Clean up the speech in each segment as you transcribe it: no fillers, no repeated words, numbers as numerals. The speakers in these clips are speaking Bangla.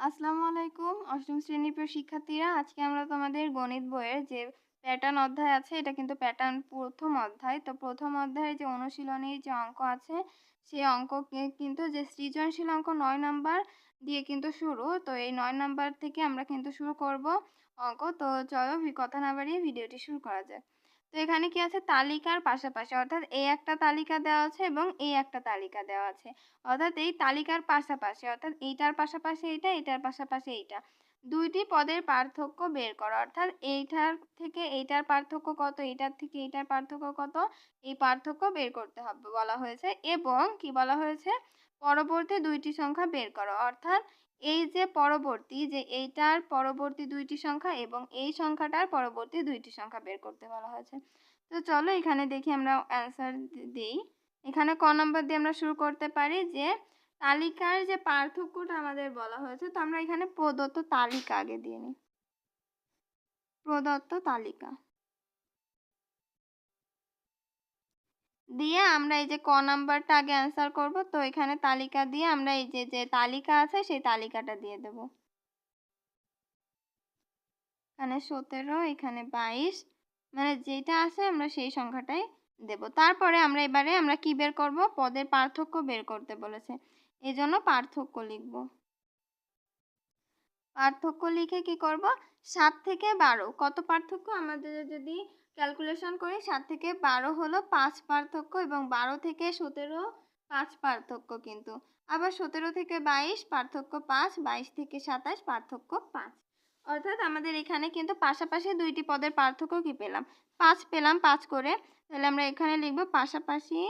আসসালামু আলাইকুম। অষ্টম শ্রেণীর প্রিয় শিক্ষার্থীরা, আজকে আমরা তোমাদের গণিত বইয়ের যে প্যাটার্ন অধ্যায় আছে, এটা কিন্তু প্যাটার্ন প্রথম অধ্যায়। তো প্রথম অধ্যায়ে যে অনুশীলনীর যে অঙ্ক আছে, সেই অঙ্ককে কিন্তু যে সৃজনশীল অঙ্ক ৯ নাম্বার দিয়ে কিন্তু শুরু। তো এই ৯ নাম্বার থেকে আমরা কিন্তু শুরু করব অঙ্ক। তো চলো কথা না বাড়িয়ে ভিডিওটি শুরু করা যাক। তো এখানে কি আছে, তালিকার পাশাপাশি, অর্থাৎ এই একটা তালিকা দেওয়া আছে এবং এই একটা তালিকা দেওয়া আছে। অর্থাৎ এই তালিকার পাশাপাশি, অর্থাৎ এইটার পাশাপাশি এইটা, এটার পাশাপাশি এইটা, দুইটি পদের পার্থক্য বের করো। অর্থাৎ এইটার থেকে এইটার পার্থক্য কত, এইটার থেকে এইটার পার্থক্য কত, এই পার্থক্য বের করতে হবে বলা হয়েছে। এবং কি বলা হয়েছে, পরবর্তী দুইটি সংখ্যা বের করো। অর্থাৎ এই যে পরবর্তী, যে এইটার পরবর্তী দুইটি সংখ্যা এবং এই সংখ্যাটার পরবর্তী দুইটি সংখ্যা বের করতে বলা হয়েছে। তো চলো এখানে দেখি আমরা অ্যান্সার দিই। এখানে ক নম্বর দিয়ে আমরা শুরু করতে পারি যে তালিকার যে পার্থক্যটা আমাদের বলা হয়েছে। তো আমরা এখানে প্রদত্ত তালিকা আগে দিয়ে নিই। প্রদত্ত তালিকা দিয়ে আমরা এই যে ক নাম্বারটা আগে অ্যান্সার করব। তো এখানে তালিকা দিয়ে আমরা এই যে যে তালিকা আছে সেই তালিকাটা দিয়ে দেব। এখানে 17, এখানে 22, মানে যেটা আছে আমরা সেই সংখ্যাটাই দেব। তারপরে আমরা এবারে আমরা কি বের করব, পদের পার্থক্য বের করতে বলেছে, এজন্য পার্থক্য লিখব। পার্থক্য লিখে কি করব, 7 থেকে 12 কত পার্থক্য, আমাদের যদি ক্যালকুলেশন করি 7 থেকে 12 হলো 5 পার্থক্য এবং 12 থেকে 17 5 পার্থক্য কিন্তু। আবার 17 থেকে 22 পার্থক্য 5, 22 থেকে 27 পার্থক্য 5। অর্থাৎ আমাদের এখানে কিন্তু পাশাপাশি দুইটি পদের পার্থক্য কি পেলাম, 5 পেলাম 5 করে। তাহলে আমরা এখানে লিখব পাশাপাশি,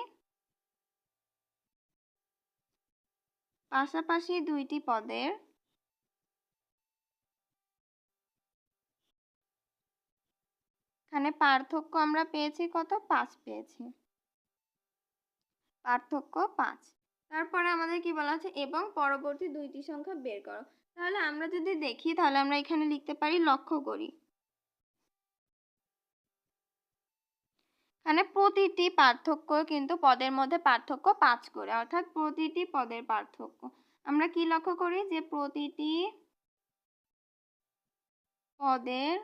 পাশাপাশি দুইটি পদের, এখানে পার্থক্য আমরা পেয়েছি কত, 5 পেয়েছি, পার্থক্য 5। তারপরে আমাদের কি বলা আছে, এবং পরবর্তী দুইটি সংখ্যা বের করো। তাহলে আমরা যদি দেখি, তাহলে আমরা এখানে লিখতে পারি, লক্ষ্য করি, এখানে প্রতিটি পার্থক্য কিন্তু পদের মধ্যে পার্থক্য 5 করে, অর্থাৎ প্রতিটি পদের পার্থক্য আমরা কি লক্ষ্য করি, যে প্রতিটি পদের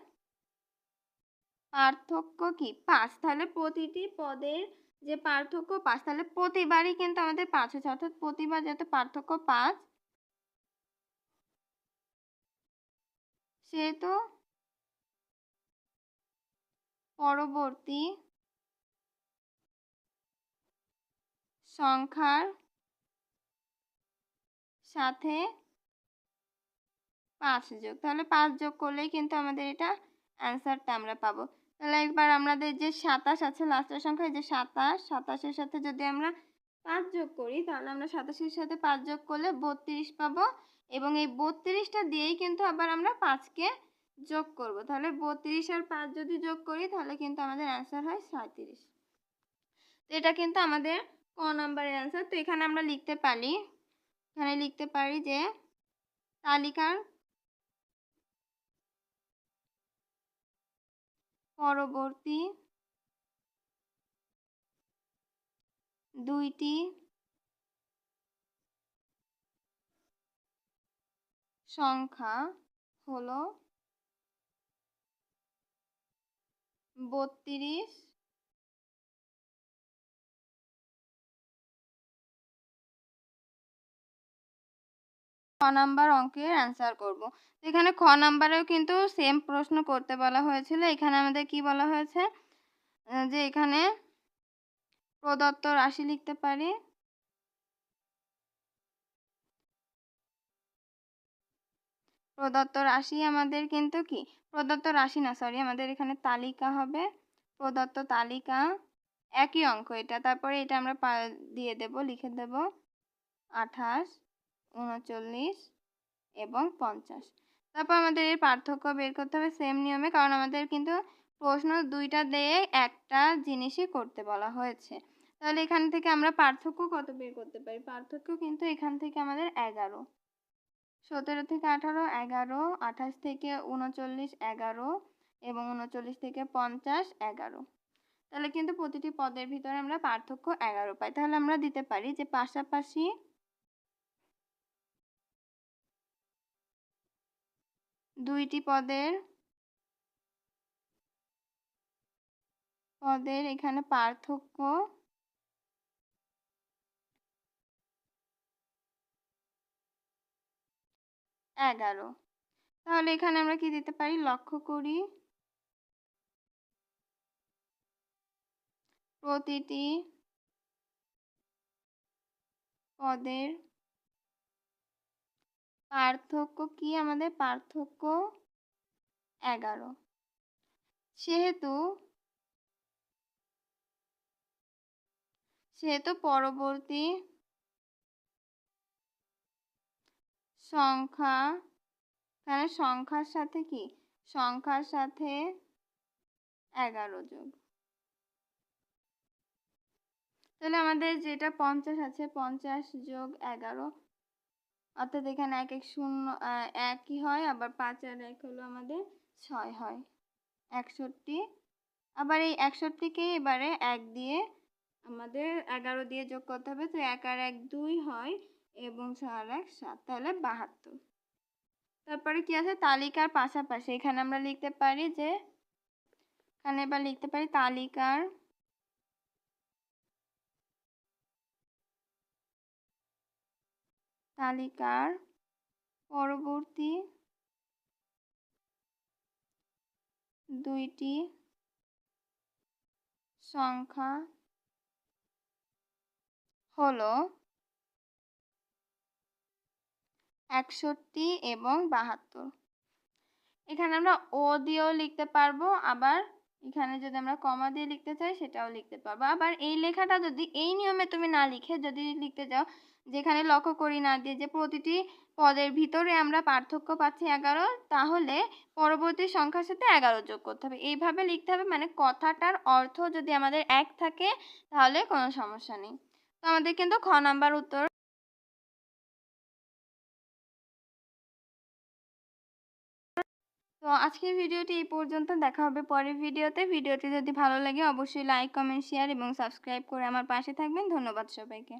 পার্থক্য কি 5। তাহলে প্রতিটি পদের যে পার্থক্য 5, তাহলে প্রতিবারই কিন্তু আমাদের 5 হচ্ছে, অর্থাৎ প্রতিবার যত পার্থক্য 5, সেহেতু পরবর্তী সংখ্যার সাথে 5 যোগ, তাহলে 5 যোগ করলেই কিন্তু আমাদের এটা অ্যান্সারটা আমরা পাবো। তাহলে একবার আমাদের যে 27 আছে লাস্টের সংখ্যা, যে 27, 27-এর সাথে যদি আমরা 5 যোগ করি, তাহলে আমরা 27-এর সাথে 5 যোগ করলে 32 পাবো। এবং এই 32টা দিয়েই কিন্তু আবার আমরা 5কে যোগ করব। তাহলে 32 আর 5 যদি যোগ করি, তাহলে কিন্তু আমাদের অ্যান্সার হয় 37। তো এটা কিন্তু আমাদের ক নাম্বারের অ্যান্সার। তো এখানে আমরা লিখতে পারি, এখানে লিখতে পারি যে তালিকার পরবর্তী দুইটি সংখ্যা হলো 32 খ নাম্বার অঙ্কের অ্যান্সার করব। এখানে খ নাম্বারেও কিন্তু সেম প্রশ্ন করতে বলা হয়েছিল। এখানে আমাদের কি বলা হয়েছে, যে এখানে প্রদত্ত রাশি লিখতে পারি, প্রদত্ত রাশি আমাদের কিন্তু কি, প্রদত্ত রাশি না, সরি, আমাদের এখানে তালিকা হবে, প্রদত্ত তালিকা, একই অঙ্ক এটা। তারপরে এটা আমরা দিয়ে দেব, লিখে দেব 28, 39 এবং 50। তারপর আমাদের এর পার্থক্য বের করতে হবে সেম নিয়মে, কারণ আমাদের কিন্তু প্রশ্ন দুইটা দিয়ে একটা জিনিসই করতে বলা হয়েছে। তাহলে এখান থেকে আমরা পার্থক্য কত বের করতে পারি, পার্থক্য কিন্তু এখান থেকে আমাদের 11, 17 থেকে 18 11, 28 থেকে 39 11 এবং 39 থেকে 50 11। তাহলে কিন্তু প্রতিটি পদের ভিতরে আমরা পার্থক্য 11 পাই। তাহলে আমরা দিতে পারি যে পাশাপাশি দুইটি পদের এখানে পার্থক্য এগারো। তাহলে এখানে আমরা কি দিতে পারি? লক্ষ্য করি প্রতিটি পদের পার্থক্য কি? আমাদের পার্থক্য এগারো। সেহেতু পরবর্তী সংখ্যা, তাহলে সংখ্যার সাথে কি? সংখ্যার সাথে 11 যোগ। তাহলে আমাদের যেটা 50 আছে 50 যোগ 11, অর্থাৎ এখানে 1 1 0 1ই হয়, আবার 5 আর 1 হলো আমাদের 6 হয়, 61। আবার এই 61কে এবারে 1 দিয়ে আমাদের 11 দিয়ে যোগ করতে হবে, তো 1 আর 1 2 হয় এবং 6 আর 1 7, তাহলে 72। তারপরে কি আছে? তালিকার পাশাপাশি এখানে আমরা লিখতে পারি যে, এখানে এবার লিখতে পারি তালিকার পরবর্তী দুইটি সংখ্যা হলো 61 এবং 72। এখানে আমরা ও দিয়েও লিখতে পারবো, আবার এখানে যদি আমরা কমা দিয়ে লিখতে চাই সেটাও লিখতে পারবো। আবার এই লেখাটা যদি এই নিয়মে তুমি না লিখে যদি লিখতে যাও, যেখানে লক্ষ্য করি না দিয়ে যে প্রতিটি পদের ভিতরে আমরা পার্থক্য পাচ্ছি 11, তাহলে পরবর্তী সংখ্যার সাথে 11 যোগ করতে হবে, এইভাবে লিখতে হবে। মানে কথাটার অর্থ যদি আমাদের এক থাকে তাহলে কোনো সমস্যা নেই। তো আমাদের কিন্তু খ নাম্বার উত্তর। তো আজকের ভিডিওটি এই পর্যন্ত, দেখা হবে পরের ভিডিওতে। ভিডিওটি যদি ভালো লাগে অবশ্যই লাইক, কমেন্ট, শেয়ার এবং সাবস্ক্রাইব করে আমার পাশে থাকবেন। ধন্যবাদ সবাইকে।